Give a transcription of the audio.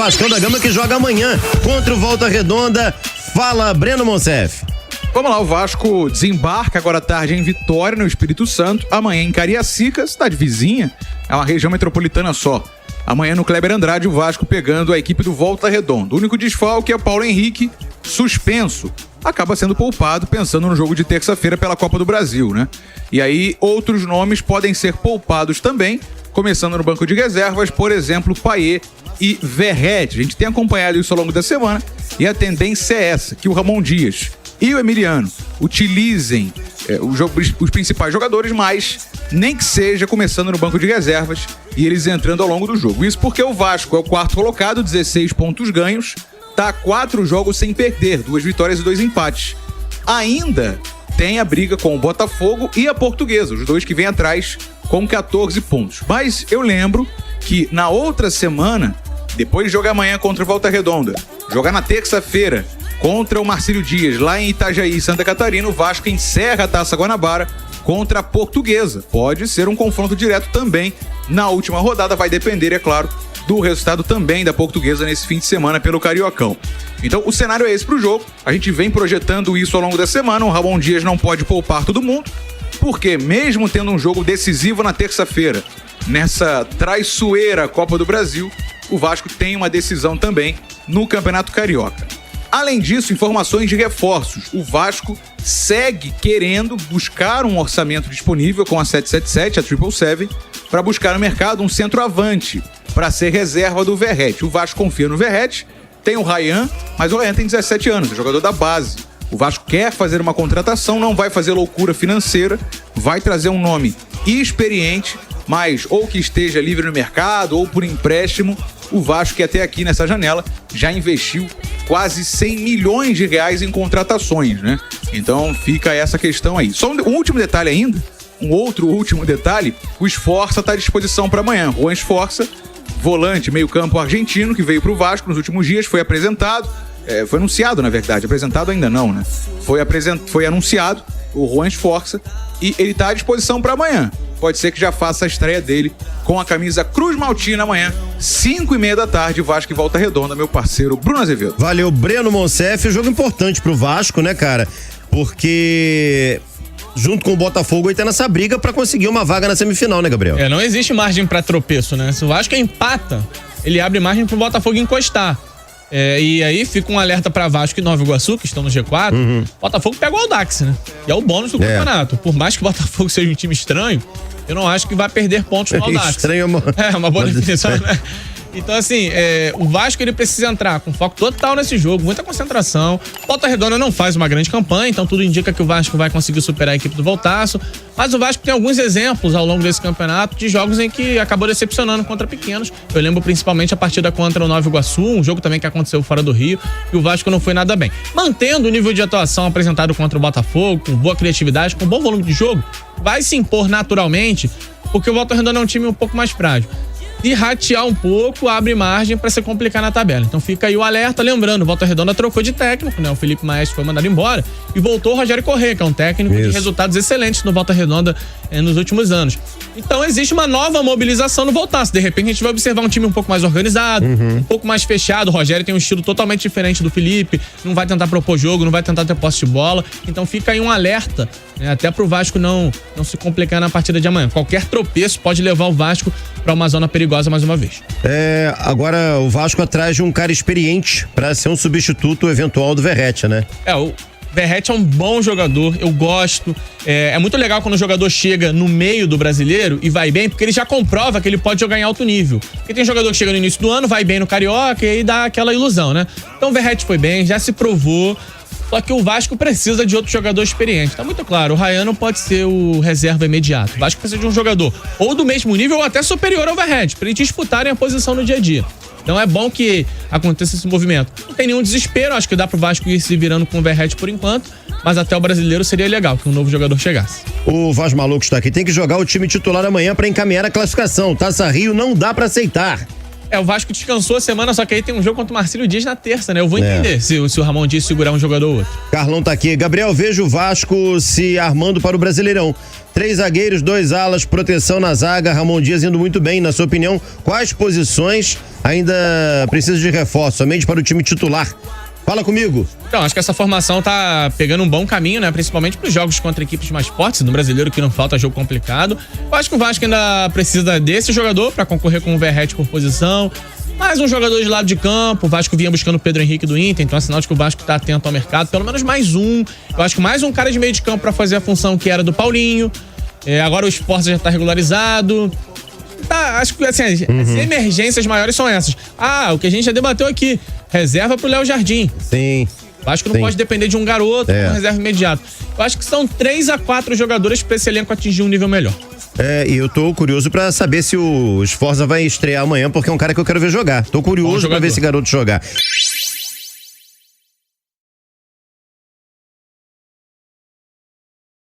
Vascão da Gama que joga amanhã contra o Volta Redonda. Fala, Breno Monsef. Vamos lá, o Vasco desembarca agora à tarde em Vitória, no Espírito Santo. Amanhã em Cariacica, cidade vizinha, é uma região metropolitana só. Amanhã no Kleber Andrade, o Vasco pegando a equipe do Volta Redonda. O único desfalque é Paulo Henrique, suspenso. Acaba sendo poupado pensando no jogo de terça-feira pela Copa do Brasil, né? E aí outros nomes podem ser poupados também, começando no banco de reservas, por exemplo, Payet e Verratti. A gente tem acompanhado isso ao longo da semana e a tendência é essa, que o Ramon Dias e o Emiliano utilizem os principais jogadores, mas nem que seja começando no banco de reservas e eles entrando ao longo do jogo. Isso porque o Vasco é o quarto colocado, 16 pontos ganhos, tá 4 jogos sem perder, 2 vitórias e 2 empates. Ainda tem a briga com o Botafogo e a Portuguesa, os dois que vêm atrás com 14 pontos. Mas eu lembro que na outra semana, depois de jogar amanhã contra o Volta Redonda, jogar na terça-feira contra o Marcílio Dias, lá em Itajaí, Santa Catarina, o Vasco encerra a Taça Guanabara contra a Portuguesa. Pode ser um confronto direto também na última rodada, vai depender, é claro, do resultado também da Portuguesa nesse fim de semana pelo Cariocão. Então o cenário é esse pro jogo, a gente vem projetando isso ao longo da semana. O Ramon Dias não pode poupar todo mundo, porque mesmo tendo um jogo decisivo na terça-feira, nessa traiçoeira Copa do Brasil, o Vasco tem uma decisão também no Campeonato Carioca. Além disso, informações de reforços. O Vasco segue querendo buscar um orçamento disponível com a 777, a 777, para buscar no mercado um centroavante para ser reserva do Verratti. O Vasco confia no Verratti, tem o Ryan, mas o Ryan tem 17 anos, é jogador da base. O Vasco quer fazer uma contratação, não vai fazer loucura financeira, vai trazer um nome experiente, mas ou que esteja livre no mercado ou por empréstimo. O Vasco, que até aqui nessa janela já investiu quase 100 milhões de reais em contratações, né? Então fica essa questão aí. Só um último detalhe ainda, um outro último detalhe, o Sforza está à disposição para amanhã. Juan Sforza, volante, meio-campo argentino, que veio para o Vasco nos últimos dias, foi apresentado, foi anunciado, na verdade, apresentado ainda não, né? Foi anunciado o Juan Sforza e ele está à disposição para amanhã. Pode ser que já faça a estreia dele com a camisa Cruz Maltina amanhã, 5h30 da tarde, Vasco e Volta Redonda, meu parceiro Bruno Azevedo. Valeu, Breno Monsef, jogo importante pro Vasco, né, cara? Porque junto com o Botafogo ele tá nessa briga pra conseguir uma vaga na semifinal, né, Gabriel? Não existe margem pra tropeço, né? Se o Vasco empata, ele abre margem pro Botafogo encostar. E aí fica um alerta pra Vasco e Nova Iguaçu, que estão no G4. Botafogo pega o Audax, né? E é o bônus do campeonato. Por mais que o Botafogo seja um time estranho, eu não acho que vai perder pontos no Audax. Estranho, mano. Uma boa definição, né? Então, assim, o Vasco ele precisa entrar com foco total nesse jogo, muita concentração. Volta Redonda não faz uma grande campanha, então tudo indica que o Vasco vai conseguir superar a equipe do Voltaço. Mas o Vasco tem alguns exemplos ao longo desse campeonato de jogos em que acabou decepcionando contra pequenos. Eu lembro principalmente a partida contra o Nova Iguaçu, um jogo também que aconteceu fora do Rio, e o Vasco não foi nada bem. Mantendo o nível de atuação apresentado contra o Botafogo, com boa criatividade, com bom volume de jogo, vai se impor naturalmente, porque o Volta Redonda é um time um pouco mais frágil. E ratear um pouco, abre margem para se complicar na tabela. Então fica aí o alerta, lembrando, o Volta Redonda trocou de técnico, né? O Felipe Maestro foi mandado embora e voltou o Rogério Corrêa, que é um técnico de resultados excelentes no Volta Redonda nos últimos anos. Então existe uma nova mobilização no Voltaço. De repente a gente vai observar um time um pouco mais organizado, um pouco mais fechado. O Rogério tem um estilo totalmente diferente do Felipe, não vai tentar propor jogo, não vai tentar ter posse de bola. Então fica aí um alerta, né? Até pro Vasco não se complicar na partida de amanhã. Qualquer tropeço pode levar o Vasco para uma zona perigosa mais uma vez. Agora o Vasco atrás de um cara experiente para ser um substituto eventual do Verratti, né? O Verratti é um bom jogador, eu gosto. É muito legal quando o jogador chega no meio do brasileiro e vai bem, porque ele já comprova que ele pode jogar em alto nível. Porque tem jogador que chega no início do ano, vai bem no Carioca e aí dá aquela ilusão, né? Então o Verratti foi bem, já se provou. Só que o Vasco precisa de outro jogador experiente. Tá muito claro, o Ryan não pode ser o reserva imediato. O Vasco precisa de um jogador ou do mesmo nível ou até superior ao Verratti, para eles disputarem a posição no dia a dia. Então é bom que aconteça esse movimento. Não tem nenhum desespero, acho que dá pro Vasco ir se virando com o Verratti por enquanto, mas até o brasileiro seria legal que um novo jogador chegasse. O Vaz Maluco está aqui, tem que jogar o time titular amanhã para encaminhar a classificação. Taça Rio não dá para aceitar. O Vasco descansou a semana, só que aí tem um jogo contra o Marcílio Dias na terça, né? Eu vou entender se o Ramon Dias segurar um jogador ou outro. Carlão tá aqui. Gabriel, vejo o Vasco se armando para o Brasileirão. 3 zagueiros, 2 alas, proteção na zaga, Ramon Dias indo muito bem. Na sua opinião, quais posições ainda precisa de reforço, somente para o time titular? Fala comigo. Então, acho que essa formação tá pegando um bom caminho, né? Principalmente pros jogos contra equipes mais fortes. No Brasileiro, que não falta jogo complicado. Eu acho que o Vasco ainda precisa desse jogador pra concorrer com o Verratti por posição. Mais um jogador de lado de campo. O Vasco vinha buscando o Pedro Henrique do Inter, então é sinal de que o Vasco tá atento ao mercado. Pelo menos mais um. Eu acho que mais um cara de meio de campo pra fazer a função que era do Paulinho. Agora o Esforça já tá regularizado. Tá, acho que assim, as emergências maiores são essas. O que a gente já debateu aqui. Reserva pro Léo Jardim. Sim. Eu acho que não pode depender de um garoto com reserva imediato. Eu acho que são 3 a 4 jogadores pra esse elenco atingir um nível melhor. E eu tô curioso pra saber se o Sforza vai estrear amanhã, porque é um cara que eu quero ver jogar. Tô curioso pra ver esse garoto jogar.